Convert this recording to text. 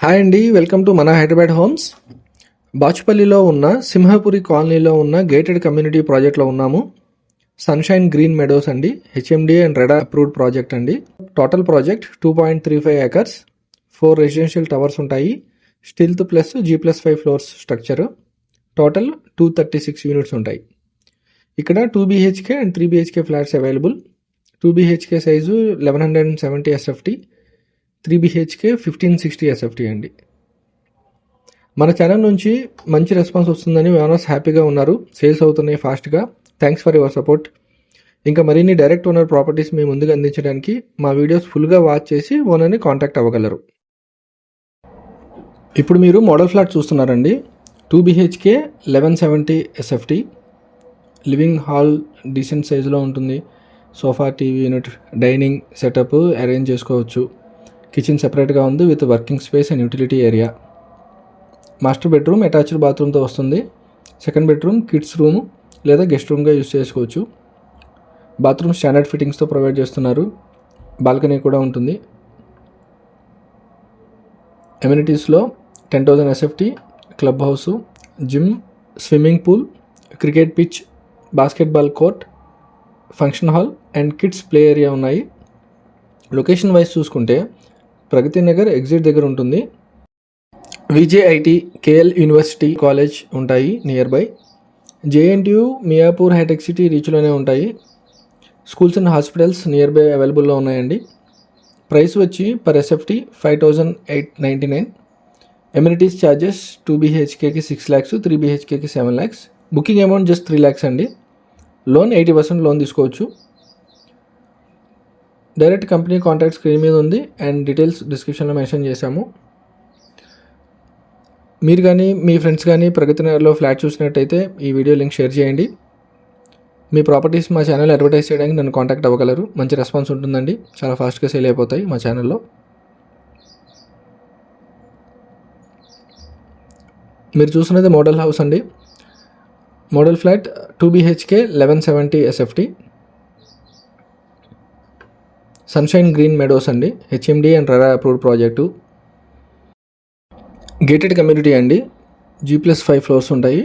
Hi అండి, welcome to మన Hyderabad homes. బాచుపల్లిలో ఉన్న సింహపురి కాలనీలో ఉన్న గేటెడ్ కమ్యూనిటీ ప్రాజెక్ట్లో ఉన్నాము. సన్షైన్ గ్రీన్ మెడోస్ అండి, HMDA and RERA approved project అండి. Total project 2.35 acres, 4 residential towers ఉంటాయి. Stilt plus G+5 floors structure. Total 236 units ఉంటాయి. ఇక్కడ 2 BHK అండ్ 3 BHK flats available. 2 BHK size 1170 SFT, 3 BHK 1560 SFT అండి. మన ఛానల్ నుంచి మంచి రెస్పాన్స్ వస్తుందని ఓనర్స్ హ్యాపీగా ఉన్నారు. సేల్స్ అవుతున్నాయి ఫాస్ట్గా. Thanks for your support. ఇంకా మరిన్ని డైరెక్ట్ ఓనర్ ప్రాపర్టీస్ మీ ముందుగా అందించడానికి మా వీడియోస్ ఫుల్గా వాచ్ చేసి ఓనర్ని కాంటాక్ట్ అవ్వగలరు. ఇప్పుడు మీరు మోడల్ ఫ్లాట్ చూస్తున్నారండి. 2 BHK 1170 SFT, living hall decent సైజులో ఉంటుంది. Sofa, TV unit, dining setup arrange చేసుకోవచ్చు. కిచెన్ సెపరేట్గా ఉంది with working space and utility area. Master bedroom attached బాత్రూమ్తో వస్తుంది. సెకండ్ బెడ్రూమ్ కిడ్స్ రూమ్ లేదా గెస్ట్ రూమ్గా యూస్ చేసుకోవచ్చు. బాత్రూమ్ స్టాండర్డ్ ఫిట్టింగ్స్తో ప్రొవైడ్ చేస్తున్నారు. బాల్కనీ కూడా ఉంటుంది. ఎమ్యూనిటీస్లో 10,000 SFT, club house, gym, swimming pool, cricket pitch, basketball court, function hall and kids play area ఉన్నాయి. లొకేషన్ వైజ్ చూసుకుంటే ప్రగతి నగర్ ఎగ్జిట్ దగ్గర ఉంటుంది. విజేఐటి, కేఎల్ యూనివర్సిటీ కాలేజ్ ఉంటాయి near by. JNTU, Miyapur, hitech city రీచ్లోనే ఉంటాయి. Schools and hospitals near by అవైలబుల్లో ఉన్నాయండి. Price వచ్చి పర్ SFT 5,899. ఎమ్యూనిటీస్ ఛార్జెస్ 2 BHKకి 6 lakhs, 3 BHKకి 7 lakhs. Booking amount just 3 lakhs అండి. లోన్ 80% లోన్ తీసుకోవచ్చు. డైరెక్ట్ కంపెనీ కాంటాక్ట్ స్క్రీన్ మీద ఉంది అండ్ డీటెయిల్స్ డిస్క్రిప్షన్లో మెన్షన్ చేశాము. మీరు కానీ మీ ఫ్రెండ్స్ కానీ ప్రగతి నగర్లో ఫ్లాట్ చూసినట్టయితే ఈ వీడియో లింక్ షేర్ చేయండి. మీ ప్రాపర్టీస్ మా ఛానల్ అడ్వర్టైజ్ చేయడానికి నన్ను కాంటాక్ట్ అవ్వగలరు. మంచి రెస్పాన్స్ ఉంటుందండి. చాలా ఫాస్ట్గా సేల్ అయిపోతాయి మా ఛానల్లో. మీరు చూస్తున్నది మోడల్ హౌస్ అండి. Model flat 2 BHK 1170 SFT, Sunshine Green Meadows అండి, HMDA and RERA approved project. Gated community అండి, G+5 ఫ్లోర్స్ ఉంటాయి.